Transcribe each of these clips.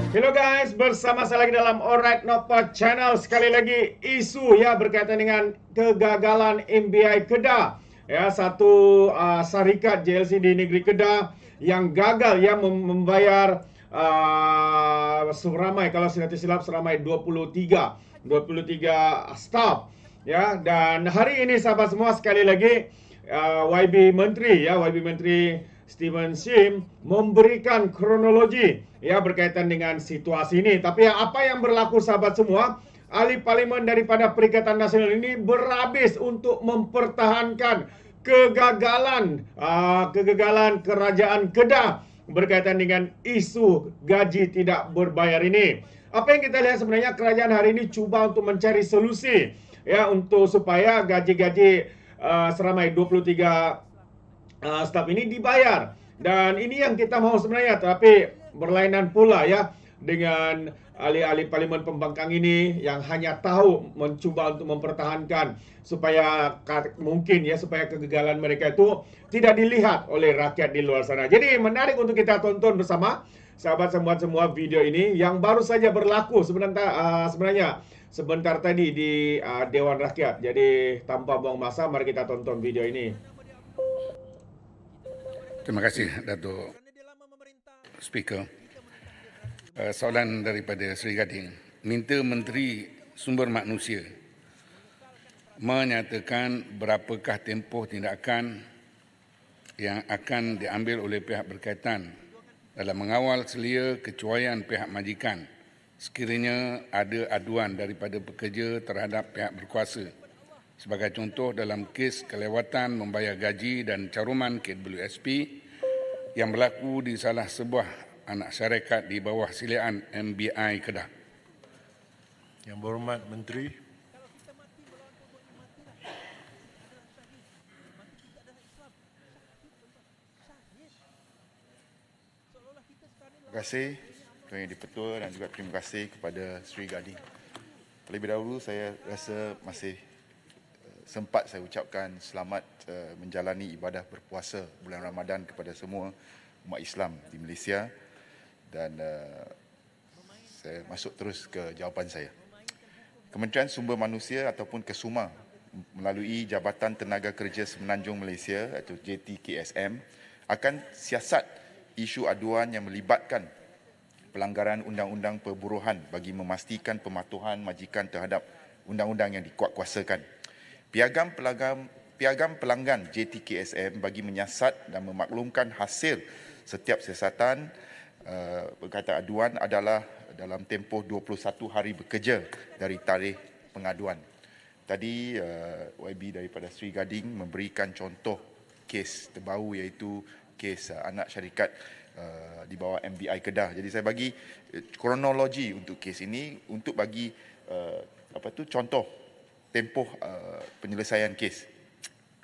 Hello guys, bersama saya lagi dalam Alright Nopa Channel. Sekali lagi isu ya berkaitan dengan kegagalan MBI Kedah. Ya, satu syarikat JLC di negeri Kedah yang gagal ya membayar seramai, kalau saya tidak silap, seramai 23 staff ya. Dan hari ini sahabat semua, sekali lagi YB Menteri Stephen Sim memberikan kronologi ya berkaitan dengan situasi ini. Tapi apa yang berlaku sahabat semua, ahli parlimen daripada Perikatan Nasional ini berhabis untuk mempertahankan kegagalan kerajaan Kedah berkaitan dengan isu gaji tidak berbayar ini. Apa yang kita lihat sebenarnya, kerajaan hari ini cuba untuk mencari solusi ya untuk supaya gaji-gaji seramai 23 staf ini dibayar. Dan ini yang kita mau sebenarnya, tapi berlainan pula ya dengan ahli-ahli parlimen pembangkang ini yang hanya tahu mencuba untuk mempertahankan supaya mungkin ya supaya kegagalan mereka itu tidak dilihat oleh rakyat di luar sana. Jadi menarik untuk kita tonton bersama sahabat semua video ini yang baru saja berlaku sebenarnya sebentar tadi di Dewan Rakyat. Jadi tanpa buang masa, mari kita tonton video ini. Terima kasih, Datuk Speaker. Soalan daripada Sri Gading. Minta Menteri Sumber Manusia menyatakan berapakah tempoh tindakan yang akan diambil oleh pihak berkaitan dalam mengawal selia kecuaian pihak majikan sekiranya ada aduan daripada pekerja terhadap pihak berkuasa. Sebagai contoh, dalam kes kelewatan membayar gaji dan caruman KWSP yang berlaku di salah sebuah anak syarikat di bawah silian MBI Kedah. Yang Berhormat Menteri. Terima kasih Tuan Yang di-Pertua dan juga terima kasih kepada Sri Gading. Terlebih dahulu saya rasa masih sempat saya ucapkan selamat menjalani ibadah berpuasa bulan Ramadan kepada semua umat Islam di Malaysia, dan saya masuk terus ke jawapan saya. Kementerian Sumber Manusia ataupun KESUMA melalui Jabatan Tenaga Kerja Semenanjung Malaysia iaitu JTKSM akan siasat isu aduan yang melibatkan pelanggaran undang-undang perburuhan bagi memastikan pematuhan majikan terhadap undang-undang yang dikuatkuasakan. Piagam pelanggan JTKSM bagi menyiasat dan memaklumkan hasil setiap siasatan berkaitan aduan adalah dalam tempoh 21 hari bekerja dari tarikh pengaduan. Tadi YB daripada Sri Gading memberikan contoh kes terbaru iaitu kes anak syarikat di bawah MBI Kedah. Jadi saya bagi kronologi untuk kes ini untuk bagi contoh tempoh penyelesaian kes.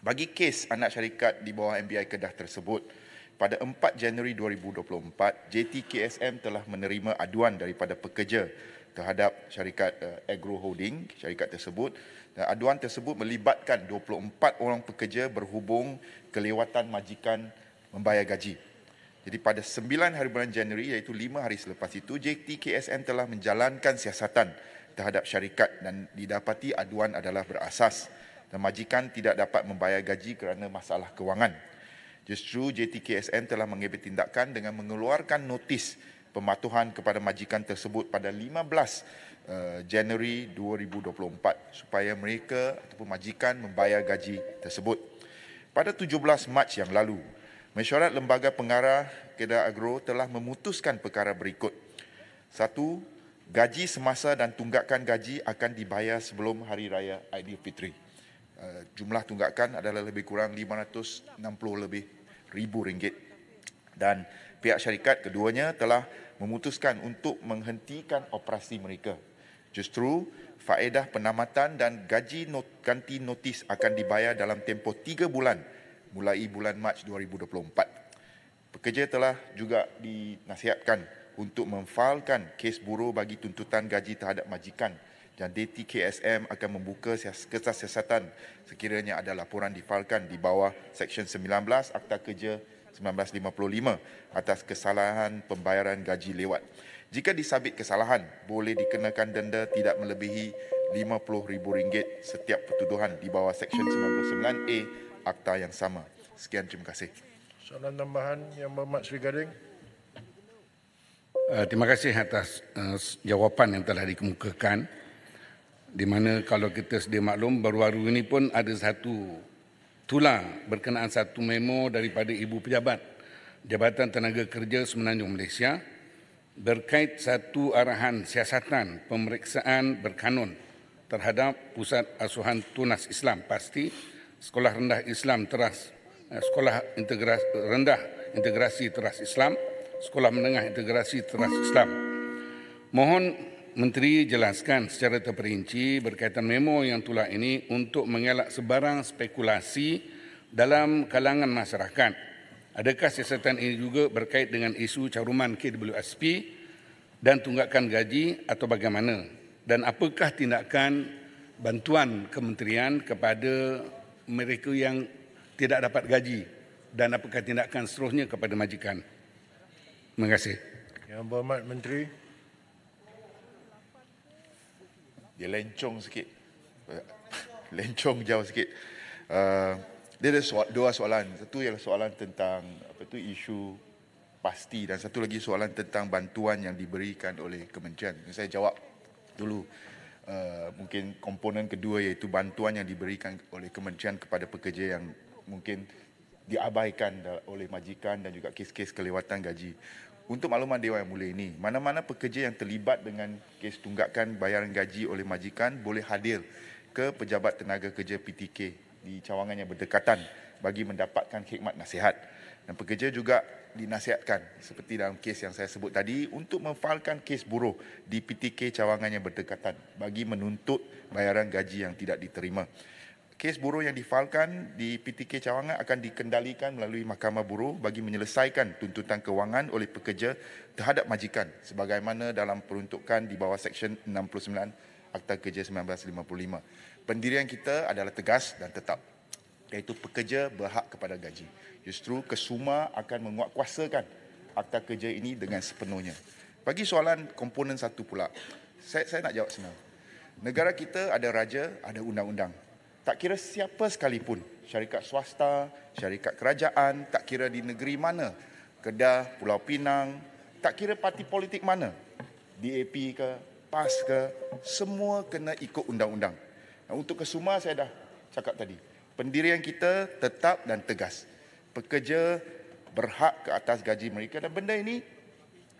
Bagi kes anak syarikat di bawah MBI Kedah tersebut, pada 4 Januari 2024, JTKSM telah menerima aduan daripada pekerja terhadap syarikat Agro Holding, syarikat tersebut. Dan aduan tersebut melibatkan 24 orang pekerja berhubung kelewatan majikan membayar gaji. Jadi pada 9 hari bulan Januari, iaitu 5 hari selepas itu, JTKSM telah menjalankan siasatan terhadap syarikat dan didapati aduan adalah berasas dan majikan tidak dapat membayar gaji kerana masalah kewangan. Justru JTKSM telah mengambil tindakan dengan mengeluarkan notis pematuhan kepada majikan tersebut pada 15 Januari 2024 supaya mereka ataupun majikan membayar gaji tersebut. Pada 17 Mac yang lalu, Mesyuarat Lembaga Pengarah Kedah Agro telah memutuskan perkara berikut. 1. Gaji semasa dan tunggakan gaji akan dibayar sebelum Hari Raya Aidilfitri. Jumlah tunggakan adalah lebih kurang 560 lebih ribu ringgit. Dan pihak syarikat keduanya telah memutuskan untuk menghentikan operasi mereka. Justru faedah penamatan dan gaji ganti notis akan dibayar dalam tempoh 3 bulan mulai bulan Mac 2024. Pekerja telah juga dinasihatkan untuk memfailkan kes buruh bagi tuntutan gaji terhadap majikan, dan JTKSM akan membuka kertas siasatan sekiranya ada laporan difailkan di bawah Seksyen 19 Akta Kerja 1955 atas kesalahan pembayaran gaji lewat. Jika disabit kesalahan, boleh dikenakan denda tidak melebihi RM50,000 setiap pertuduhan di bawah Seksyen 99A Akta yang sama. Sekian, terima kasih. Soalan tambahan Yang Berhormat Sri Gading. Terima kasih atas jawapan yang telah dikemukakan. Di mana kalau kita sedia maklum, baru-baru ini pun ada satu tular berkenaan satu memo daripada Ibu Pejabat Jabatan Tenaga Kerja Semenanjung Malaysia berkait satu arahan siasatan pemeriksaan berkanun terhadap Pusat Asuhan Tunas Islam Pasti, Sekolah Rendah Islam Teras, Sekolah Rendah Integrasi Teras Islam, Sekolah Menengah Integrasi Teras Islam. Mohon Menteri jelaskan secara terperinci berkaitan memo yang tular ini untuk mengelak sebarang spekulasi dalam kalangan masyarakat. Adakah siasatan ini juga berkait dengan isu caruman KWSP dan tunggakan gaji atau bagaimana? Dan apakah tindakan bantuan kementerian kepada mereka yang tidak dapat gaji dan apakah tindakan seterusnya kepada majikan? Terima kasih. Yang Berhormat Menteri. Dia lencong sikit. Lencong jauh sikit. Dia ada dua soalan. Satu ialah soalan tentang isu pasti dan satu lagi soalan tentang bantuan yang diberikan oleh kementerian. Saya jawab dulu. Mungkin komponen kedua iaitu bantuan yang diberikan oleh kementerian kepada pekerja yang mungkin diabaikan oleh majikan dan juga kes-kes kelewatan gaji. Untuk makluman Dewan Yang Mulia ini, mana-mana pekerja yang terlibat dengan kes tunggakan bayaran gaji oleh majikan boleh hadir ke Pejabat Tenaga Kerja PTK di cawangan yang berdekatan bagi mendapatkan khidmat nasihat. Dan pekerja juga dinasihatkan seperti dalam kes yang saya sebut tadi untuk memfailkan kes buruh di PTK cawangan yang berdekatan bagi menuntut bayaran gaji yang tidak diterima. Kes buruh yang difailkan di PTK cawangan akan dikendalikan melalui Mahkamah Buruh bagi menyelesaikan tuntutan kewangan oleh pekerja terhadap majikan sebagaimana dalam peruntukan di bawah Seksyen 69 Akta Kerja 1955. Pendirian kita adalah tegas dan tetap, iaitu pekerja berhak kepada gaji. Justru Kesuma akan menguatkuasakan Akta Kerja ini dengan sepenuhnya. Bagi soalan komponen satu pula, saya nak jawab senang. Negara kita ada raja, ada undang-undang. Tak kira siapa sekalipun, syarikat swasta, syarikat kerajaan, tak kira di negeri mana, Kedah, Pulau Pinang, tak kira parti politik mana, DAP ke, PAS ke, semua kena ikut undang-undang. Untuk Kesuma saya dah cakap tadi, pendirian kita tetap dan tegas. Pekerja berhak ke atas gaji mereka dan benda ini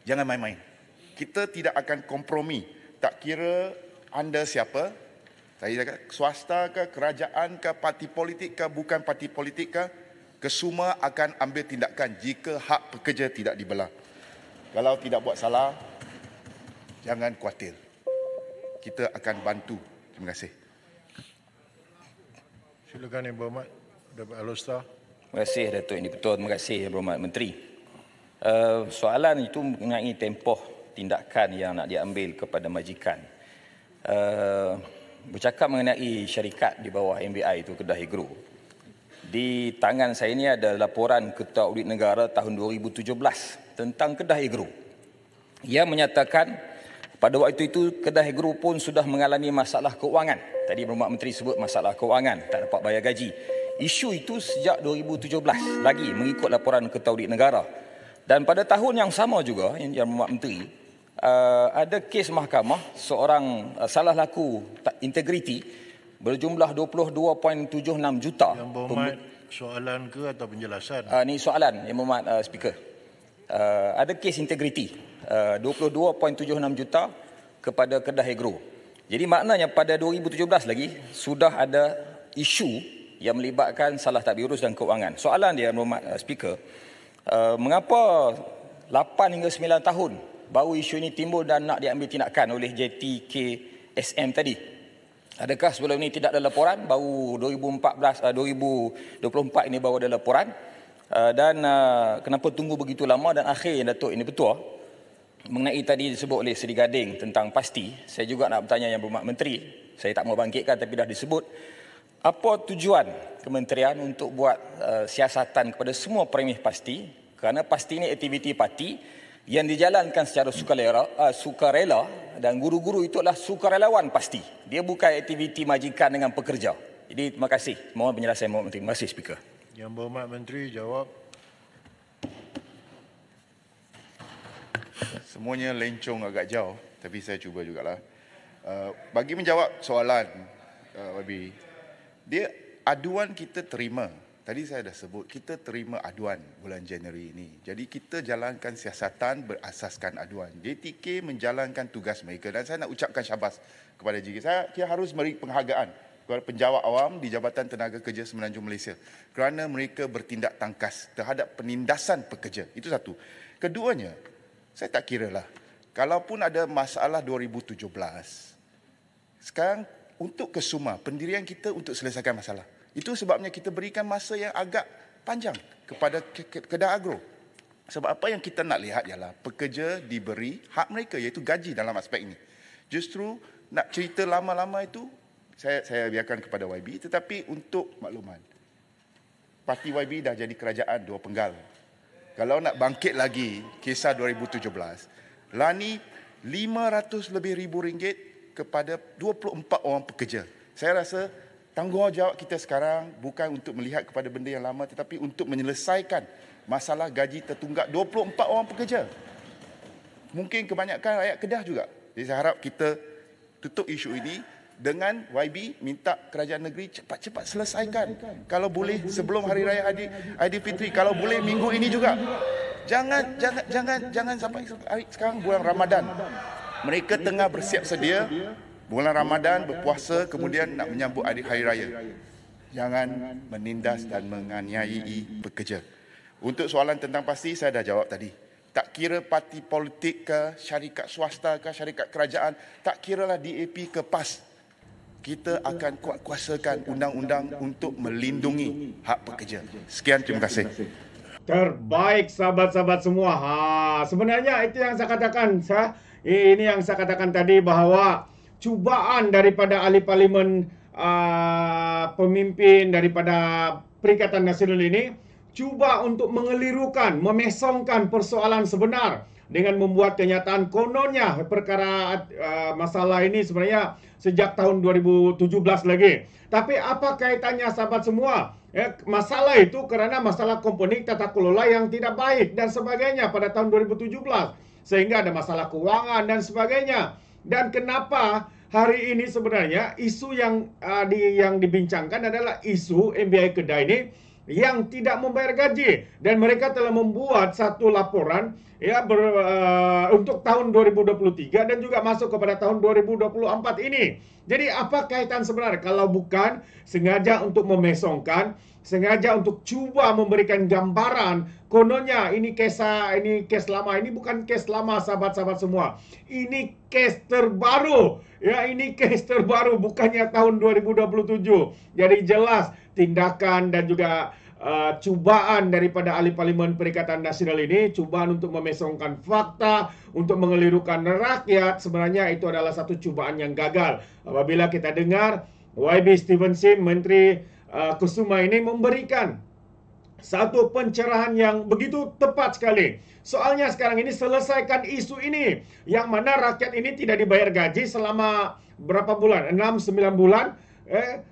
jangan main-main. Kita tidak akan kompromi, tak kira anda siapa, saya cakap swasta ke, kerajaan ke, parti politik ke, bukan parti politik ke, Kesuma akan ambil tindakan jika hak pekerja tidak dibelah. Kalau tidak buat salah, jangan khawatir. Kita akan bantu. Terima kasih. Silakan Yang Berhormat Datuk Alostar. Terima kasih Datuk Yang Dipertua. Terima kasih Yang Berhormat Menteri. Soalan itu mengenai tempoh tindakan yang nak diambil kepada majikan. Bercakap mengenai syarikat di bawah MBI itu Kedah Agro. Di tangan saya ini ada laporan Ketua Audit Negara tahun 2017 tentang Kedah Agro. Ia menyatakan pada waktu itu Kedah Agro pun sudah mengalami masalah keuangan. Tadi Berhormat Menteri sebut masalah keuangan, tak dapat bayar gaji. Isu itu sejak 2017 lagi mengikut laporan Ketua Audit Negara. Dan pada tahun yang sama juga Yang Berhormat Menteri, ada kes mahkamah seorang salah laku integriti berjumlah 22.76 juta. Yang Berhormat, soalan ke atau penjelasan? Ini soalan Yang Berhormat Speaker. Ada kes integriti 22.76 juta kepada Kedah Agro. Jadi maknanya pada 2017 lagi sudah ada isu yang melibatkan salah tadbir urus dan keuangan. Soalan dia Yang Berhormat Speaker, mengapa 8 hingga 9 tahun baru isu ini timbul dan nak diambil tindakan oleh JTKSM tadi? Adakah sebelum ini tidak ada laporan? Baru 2024 ini baru ada laporan. Dan kenapa tunggu begitu lama? Dan akhir Datuk Yang Dipertua, mengenai tadi disebut oleh Seri Gading tentang pasti, saya juga nak bertanya Yang Berhormat Menteri. Saya tak mau bangkitkan tapi dah disebut. Apa tujuan kementerian untuk buat siasatan kepada semua premih pasti? Kerana pasti ini aktiviti parti yang dijalankan secara sukarela dan guru-guru itu adalah sukarelawan pasti. Dia bukan aktiviti majikan dengan pekerja. Jadi terima kasih. Mohon penjelasan Mohon Menteri. Terima kasih Speaker. Yang Berhormat Menteri jawab. Semuanya lencong agak jauh, tapi saya cuba jugalah. Bagi menjawab soalan YB, dia aduan kita terima. Tadi saya dah sebut, kita terima aduan bulan Januari ini. Jadi kita jalankan siasatan berasaskan aduan. JTK menjalankan tugas mereka dan saya nak ucapkan syabas kepada JTK. Saya harus beri penghargaan kepada penjawat awam di Jabatan Tenaga Kerja Semenanjung Malaysia kerana mereka bertindak tangkas terhadap penindasan pekerja. Itu satu. Keduanya, saya tak kira lah. Kalaupun ada masalah 2017, sekarang untuk kesuma, pendirian kita untuk selesaikan masalah. Itu sebabnya kita berikan masa yang agak panjang kepada Kedah Agro. Sebab apa yang kita nak lihat ialah pekerja diberi hak mereka iaitu gaji dalam aspek ini. Justru nak cerita lama-lama itu, saya biarkan kepada YB. Tetapi untuk makluman, parti YB dah jadi kerajaan dua penggal. Kalau nak bangkit lagi kisah 2017, lani 500 lebih ribu ringgit kepada 24 orang pekerja. Saya rasa tanggungjawab kita sekarang bukan untuk melihat kepada benda yang lama tetapi untuk menyelesaikan masalah gaji tertunggak 24 orang pekerja. Mungkin kebanyakan rakyat Kedah juga. Jadi saya harap kita tutup isu ini dengan YB minta kerajaan negeri cepat-cepat selesaikan. Kalau boleh sebelum Hari Raya Aidilfitri, kalau boleh minggu ini juga. Jangan sampai sekarang bulan Ramadan. Mereka tengah bersiap sedia bulan Ramadan berpuasa kemudian nak menyambut Hari Raya. Jangan menindas dan menganiayai pekerja. Untuk soalan tentang pasti saya dah jawab tadi. Tak kira parti politik ke, syarikat swasta ke, syarikat kerajaan, tak kiralah DAP ke PAS. Kita akan kuat-kuasakan undang-undang untuk melindungi hak pekerja. Sekian, terima kasih. Terbaik sahabat-sahabat semua. Sebenarnya itu yang saya katakan. Ini yang saya katakan tadi bahawa cubaan daripada ahli parlimen, pemimpin daripada Perikatan Nasional ini cuba untuk mengelirukan, memesongkan persoalan sebenar dengan membuat kenyataan kononnya perkara masalah ini sebenarnya sejak tahun 2017 lagi. Tapi apa kaitannya sahabat semua? Masalah itu kerana masalah komponen tata kelola yang tidak baik dan sebagainya pada tahun 2017. Sehingga ada masalah kewangan dan sebagainya. Dan kenapa hari ini sebenarnya isu yang dibincangkan adalah isu MBI Kedah ini yang tidak membayar gaji. Dan mereka telah membuat satu laporan untuk tahun 2023 dan juga masuk kepada tahun 2024 ini. Jadi apa kaitan sebenarnya? Kalau bukan sengaja untuk memesongkan, sengaja untuk cuba memberikan gambaran kononnya ini kes lama. Ini bukan kes lama sahabat-sahabat semua. Ini kes terbaru. Ya, ini kes terbaru bukannya tahun 2027. Jadi jelas tindakan dan juga cubaan daripada ahli parlimen Perikatan Nasional ini, cubaan untuk memesongkan fakta, untuk mengelirukan rakyat, sebenarnya itu adalah satu cubaan yang gagal. Apabila kita dengar YB Stephen Sim, Menteri Kusuma ini memberikan satu pencerahan yang begitu tepat sekali. Soalnya sekarang ini selesaikan isu ini, yang mana rakyat ini tidak dibayar gaji selama berapa bulan? 6-9 bulan.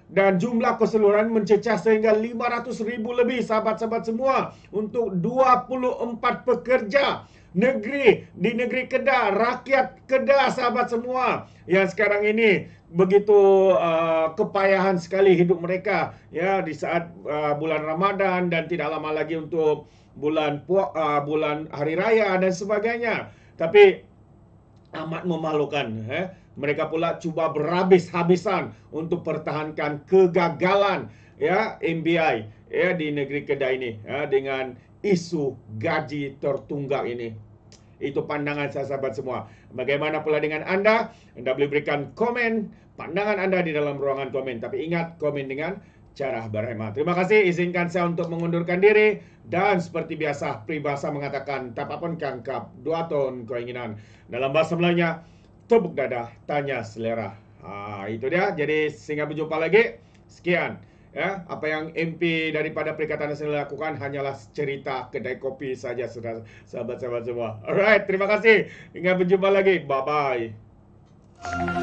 Dan jumlah keseluruhan mencecah sehingga 500,000 lebih sahabat-sahabat semua untuk 24 pekerja di negeri Kedah, rakyat Kedah sahabat semua yang sekarang ini begitu kepayahan sekali hidup mereka ya di saat bulan Ramadan dan tidak lama lagi untuk bulan Hari Raya dan sebagainya. Tapi amat memalukan. Mereka pula cuba berhabis-habisan untuk pertahankan kegagalan ya MBI ya di negeri Kedah ini ya, dengan isu gaji tertunggak ini. Itu pandangan saya sahabat semua. Bagaimana pula dengan anda? Anda boleh berikan komen pandangan anda di dalam ruangan komen. Tapi ingat, komen dengan cara berhemat. Terima kasih. Izinkan saya untuk mengundurkan diri. Dan seperti biasa, peribahasa mengatakan, tapapun kangkap, dua ton keinginan. Dalam bahasa Melayunya, tepuk dada, tanya selera. Itu dia. Jadi, sehingga berjumpa lagi. Sekian. Ya, apa yang MP daripada Perikatan Nasional lakukan hanyalah cerita kedai kopi saja, sahabat-sahabat semua. Alright, terima kasih. Hingga berjumpa lagi. Bye-bye.